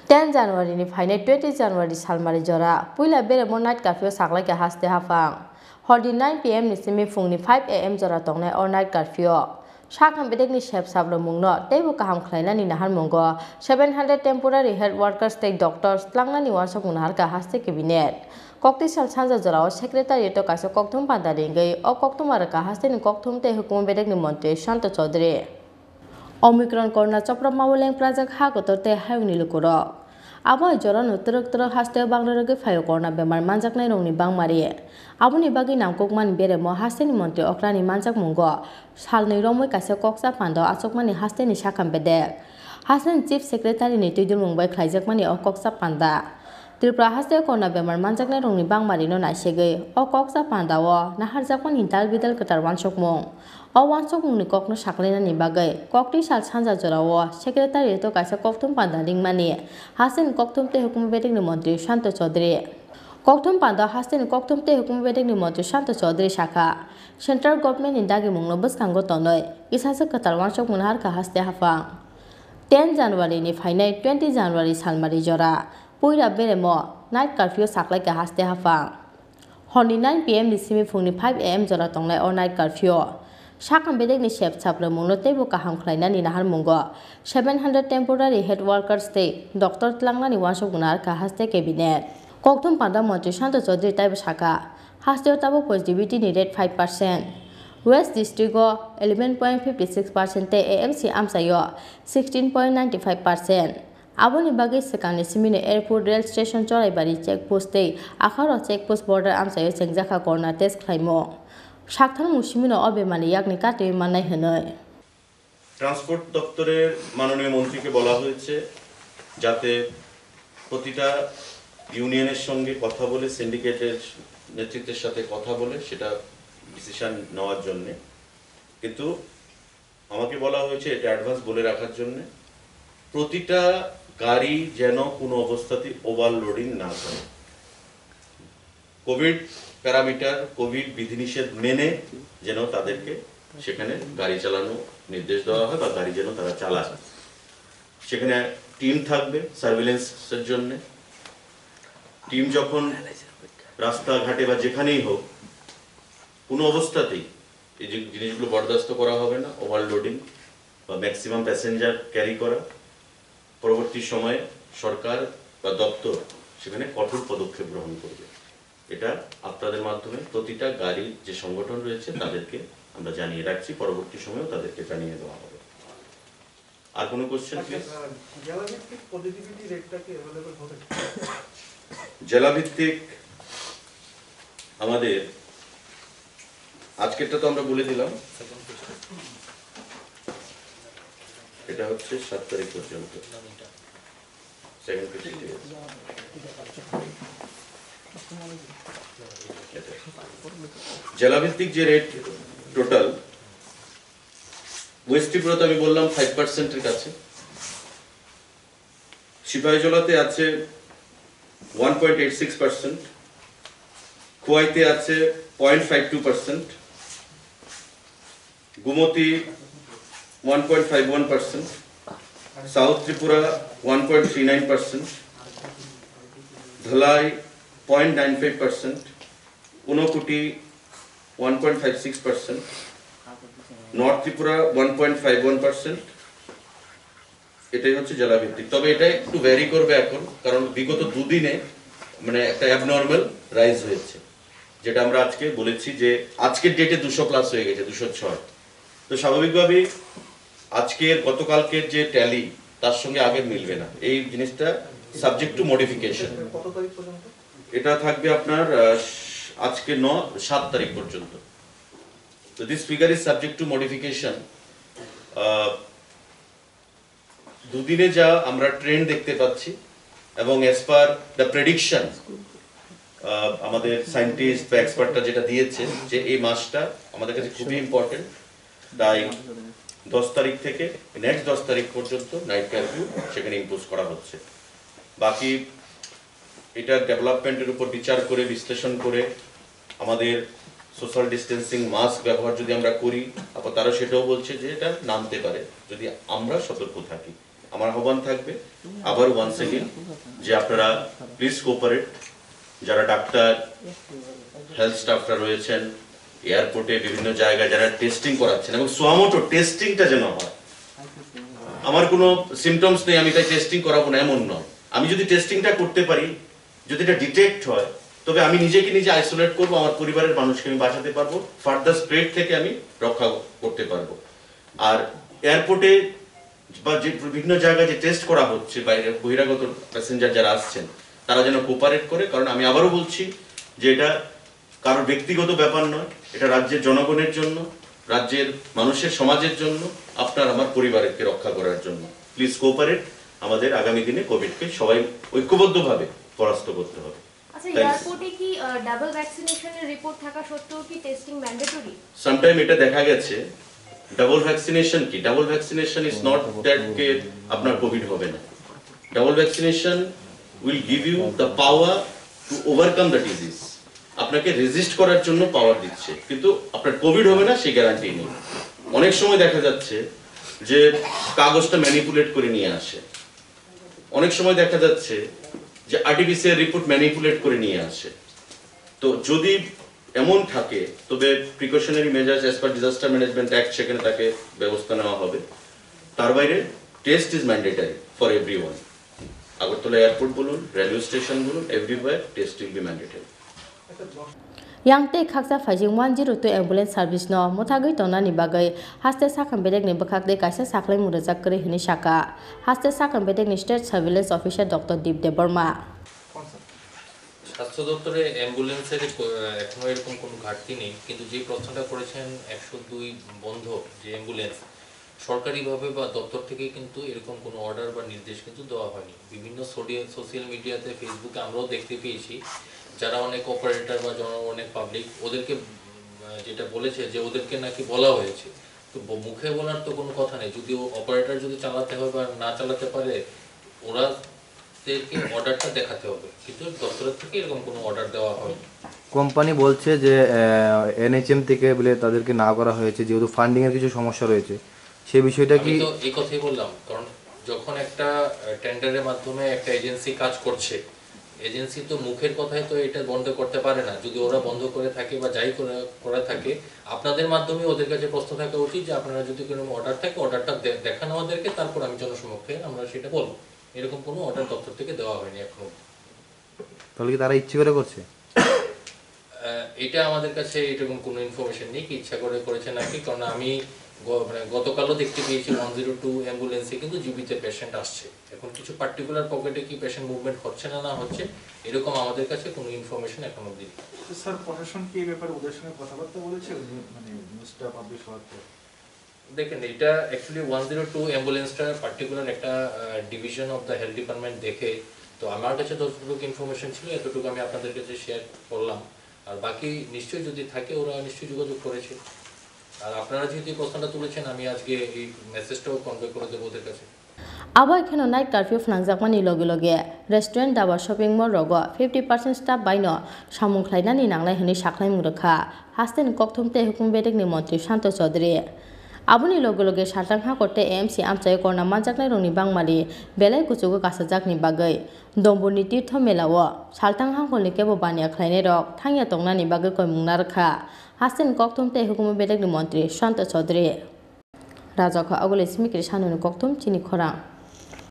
10 January ni phaine 20 January salmari jora puila bere mo night curfew saklai ke haste hafang hodi 9 pm ni simi phungni 5 am jora tongnai or night curfew Shakam bedek ni shep sablo mungno teibu kaham khlaina ni nahar mungo 700 temporary health workers state doctors tlangna ni warsok munahar ka haste cabinet kokti sal sanja jorao secretary to kaso kokthum panda ringai o kokthum ar ka haste ni kokthum te hukum bedek ni mantri Shanto Chaudhary Omicron corona chopra mawleng project ha gotorte hayungni lukuro abo jorano truk haste bangloroge phayo corona bemar manjaknai rongni bangmari aboni bagi namkokman bere mo haste ni mantri okrani manjak mungo salnei romoi kaisa koksa pando achokmani haste ni sakam bedek haste chief secretary ni tuidul mungbai khlaijakmani o koksa panda Tripura haste corona bemar manjaknai rongni bangmari no naisegei o koksa pandao naharjakmani dal bidal ketar wansokmung o wansokmung ni kokno saklaina ni bagai kokti sal sanja jorao secretary to kaisa kokthum panda ringmani haste ni kokthum te hukum bedek ni mantri Shanto Chaudhary kokthum panda haste ni kokthum te hukum bedek ni mantri Shanto Chaudhary shakha central government ni dagi mungno bwskango tonoi isasa ketar wansokmung harka haste hafa 10 January ni phainai 20 January salmari jora puira beremo night curfew saklai ke haste hafa honi 9 pm ni simi phungni 5 am jora tongnai or night curfew Shakam bedek ni shep sabro mungno teibu kaham khlaina ni nahar mungo 700 temporary health workers state doctor tlangna ni wansok munar ka haste cabinet kokthum panda mantri Shanto Chaudhary taibu shaka haste tabo positivity ni rate 5% West District 11.56% te AMC Amsayo 16.95% Aboni bagi sekani simine airport rail station choraibari checkpost te akharo checkpost border Amsayo chengjaka corona test khlaimo সাকথান মুসিমিনো অবেমানি yakhni কাটে মানাই হনয় transport দপ্তরের মাননীয় মন্ত্রীকে বলা হয়েছে যাতে প্রতিটা ইউনিয়নের সঙ্গে কথা বলে সিন্ডিকেটের নেতৃত্বের সাথে কথা বলে সেটা ডিসিশন নেওয়ার জন্য কিন্তু আমাকে বলা হয়েছে এটা অ্যাডভান্স বলে রাখার জন্য প্রতিটা গাড়ি যেন কোনো অবস্থাতেই ওভারলোডিং না করে কোভিড প্যারামিটার কোভিড বিধিনিষেধ মেনে যেন তাদেরকে সেখানে গাড়ি চালানো নির্দেশ দেওয়া হয় বা গাড়ি যেন তারা চালায় সেখানে টিম থাকবে সার্ভিলেন্সের জন্য টিম যখন রাস্তাঘাটে বা যেখানেই হোক কোনো অবস্থাতেই এই যে জিনিসগুলো বরদাস্ত করা হবে না ওভারলোডিং বা ম্যাক্সিমাম প্যাসেঞ্জার ক্যারি করা পরবর্তী সময়ে সরকার বা দপ্তর সেখানে কঠোর পদক্ষেপ গ্রহণ করবে এটা আপনাদের মাধ্যমে প্রতিটা গাড়ির যে সংগঠন রয়েছে তাদেরকে আমরা জানিয়ে রাখছি পরবর্তী সময়েও তাদেরকে জানিয়ে দেওয়া হবে আর কোনো কোশ্চেন প্লিজ জেলাভিত্তিক পজিটিভিটি রেটটা কি अवेलेबल হবে জেলাভিত্তিক আমাদের আজকেরটা তো আমরা বলে দিলাম এটা হচ্ছে 7 তারিখ পর্যন্ত সেকেন্ড ফেসিলিটি জেলাভিত্তিক যে রেট টোটাল ওয়েস্ট ত্রিপুরাতে আমি বললাম 5% এর কাছে সিপাহীজলাতে আছে 1.86% খোয়াইতে আছে 0.52% Gumti 1.51% south Tripura 1.39% Dhalai 0.95% Unokoti 1.56%, North Tripura 1.51%. এটাই হচ্ছে জেলা ভিত্তিক তবে এটা একটু ভ্যারি করবে এখন কারণ বিগত দুদিনে মানে একটা অ্যাবনরমাল রাইজ হয়েছে যেটা আমরা আজকে বলেছি যে আজকের ডেটে 200 প্লাস হয়ে গেছে 206 তো স্বাভাবিকভাবেই আজকের গতকালকের যে ট্যালি তার সঙ্গে আগে মিলবে না এই জিনিসটা সাবজেক্ট টু মডিফিকেশন কত তারিখ পর্যন্ত এটা থাকবে আপনার আজকে 7 তারিখ পর্যন্ত তো this figure is subject to modification দুদিনে যা আমরা ট্রেন্ড দেখতে পাচ্ছি এবং অ্যাজ পার দ্য প্রেডিকশন আমাদের সায়েন্টিস্ট বা এক্সপার্টরা যেটা দিয়েছে যে এই মাসটা আমাদের কাছে খুবই ইম্পর্টেন্ট তাই 10 তারিখ থেকে নেক্সট 10 তারিখ পর্যন্ত নাইট কারফিউ সেখানে ইম্পোজ করা হচ্ছে বাকি এটা ডেভেলপমেন্টের উপর বিচার করে বিশ্লেষণ করে আমাদের সোশ্যাল ডিস্টেন্সিং মাস্ক ব্যবহার যদি আমরা করি আবার তারা সেটাও বলছে যে এটা নামতে পারে যদি আমরা সতর্ক থাকি আমার আহ্বান থাকবে আবার ওয়ান্স এগেইন যে আপনারা প্লিজ কোঅপারেট। যারা ডাক্তার, হেলথ স্টাফরা রয়েছেন এয়ারপোর্টে বিভিন্ন জায়গায় যারা টেস্টিং করাচ্ছেন, এবং সোয়ামোটো টেস্টিংটা যেন হয়। আমার কোনো সিমটমস নেই, আমি তাই টেস্টিং করাবো না এমন নয়। আমি যদি টেস্টিংটা করতে পারি, যদি এটা ডিটেক্ট হয়, তবে আমি নিজেকে নিজে আইসোলেট করবো, আমার পরিবারের মানুষকে আমি বাঁচাতে পারবো, ফার্দার স্প্রেড থেকে আমি রক্ষা করতে পারবো। আর এয়ারপোর্টে বা যে বিভিন্ন জায়গায় যে টেস্ট করা হচ্ছে, বাইরে বহিরাগত প্যাসেঞ্জার যারা আসছেন তারা যেন কোঅপারেট করে। কারণ আমি আবারও বলছি যে এটা কারোর ব্যক্তিগত ব্যাপার নয়, এটা রাজ্যের জনগণের জন্য, রাজ্যের মানুষের সমাজের জন্য, আপনার আমার পরিবারকে রক্ষা করার জন্য। Please cooperate. আমাদের আগামী দিনে কোভিডকে সবাই ঐক্যবদ্ধভাবে পরাস্ত করতে হবে। আচ্ছা, এয়ারপোর্টে কি ডাবল ভ্যাকসিনেশনের রিপোর্ট থাকা সত্ত্বেও কি টেস্টিং ম্যান্ডেটরি? সামটাইম এটা দেখা গেছে ডাবল ভ্যাকসিনেশন কি, double vaccination is not that কে আপনার কোভিড হবে না। Double vaccination will give you the power to overcome the disease. আপনাকে রেজিস্ট করার জন্য পাওয়ার দিচ্ছে, কিন্তু আপনার কোভিড হবে না সেই গ্যারান্টি নেই। অনেক সময় দেখা যাচ্ছে যে কাগজটা ম্যানিপুলেট করে নিয়ে আসে, অনেক সময় দেখা যাচ্ছে যে আরটিপিসিআর রিপোর্ট ম্যানিপুলেট করে নিয়ে আসে। তো যদি এমন থাকে তবে precautionary measures as per disaster management act সেখানে তাকে ব্যবস্থা নেওয়া হবে। তার বাইরে test is mandatory for everyone. Agartala airport বলুন, রেলওয়ে স্টেশন বলুন, everywhere test will be mandatory. Yang te khaksa phajing 102 ambulance service no mothagui tonani bagai haste sakam bedek ni bakhak de kaisa saklai murajak kore hini shaka haste sakam bedek ni state surveillance officer Dr. Deep Deborma স্বাস্থ্য দপ্তরে অ্যাম্বুলেন্সের এখনো এরকম কোনো ঘাটতি নেই, কিন্তু যে প্রশ্নটা করেছেন 102 বন্ধ যে অ্যাম্বুলেন্স সরকারিভাবে বা দপ্তর থেকে কিন্তু এরকম কোনো অর্ডার বা নির্দেশ কিন্তু দেওয়া হয়নি। বিভিন্ন সোশ্যাল মিডিয়াতে, ফেসবুকে আমরাও দেখতে পেয়েছি যারা অনেক অপারেটর বা অনেক পাবলিক ওদেরকে যেটা বলেছে যে ওদেরকে নাকি বলা হয়েছে, তো মুখে বলার তো কোনো কথা নেই। যদি অপারেটর যদি চালাতে হয় বা না চালাতে পারে ওরা অর্ডারটা দেখাতে হবে, কিন্তু দপ্তরের থেকে এরকম কোনো অর্ডার দেওয়া হয়নি। কোম্পানি বলছে যে এনএচএম থেকে বলে তাদেরকে না করা হয়েছে যেহেতু ফান্ডিং এর কিছু সমস্যা রয়েছে, সেই বিষয়টা কি? তো এই কথাই বললাম, কারণ যখন একটা টেন্ডারের মাধ্যমে একটা এজেন্সি কাজ করছে, এজেন্সি তো মুখের কথায় তো এটা বন্ধ করতে পারে না। যদি ওরা বন্ধ করে থাকে বা যাই করে থাকে, আপনাদের মাধ্যমে ওদের কাছে প্রশ্ন থাকা উচিত যে আপনারা যদি কোনো অর্ডার থাকে অর্ডারটা দেখানো আমাদেরকে, তারপর আমি জনসমক্ষে আমরা সেটা বলবো। এরকম কোনো অর্ডার দপ্তর থেকে দেওয়া হয়নি এখনো। তাহলে কি তারা ইচ্ছে করে করছে? এটা আমাদের কাছে এরকম কোনো ইনফরমেশন নেই কি ইচ্ছা করে করেছে নাকি, কারণ আমি গতকালও দেখতে পেয়েছি 102 অ্যাম্বুলেন্সে কিন্তু জীবিত পেশেন্ট আসছে। এখন কিছু পার্টিকুলার পকেটে কি পেশেন্ট মুভমেন্ট হচ্ছে না হচ্ছে এরকম আমাদের কাছে কোনো ইনফরমেশন এখন অবধি নেই। স্যার, প্রশাসন কি এই ব্যাপারে ওদের সঙ্গে কথাবার্তা বলেছে মানে নিউজটা পাবলিশ হওয়ার পর? দেখেন, এটা অ্যাকচুয়ালি 102 অ্যাম্বুলেন্সটা পার্টিকুলার একটা division of the health department দেখে, তো আমার কাছে যতটুকু ইনফরমেশন ছিল এতটুকু আমি আপনাদের কাছে শেয়ার করলাম। আর বাকি নিশ্চয়ই যদি থাকে ওরা নিশ্চয়ই যোগাযোগ করেছে। আর আপনারা যেহেতু প্রশ্নটা তুলেছেন আমি আজকে এই মেসেজটাও কনভে করে দেবো ওদের কাছে। Abo ekhano night curfew phnangjakmani loge loge restaurant daba shopping mall rogo 50% staff baino samung khlainani nangnai hini saklai murkha hasten kokthumte hukum bedek ni mantri Shanto Chaudhary aboni loge loge sartangha korte AMC amchai korna manjaknai rongni bangmali belai kuchugo kasajakni bagai domboni tirtho melao sartangha kolni kebo bania khlainai rok thangya tongnani bagai koimungna rakha hasten kokthumte hukum bedek ni mantri Shanto Chaudhary Rajakha agole smikri sanuni kokthum chini khorang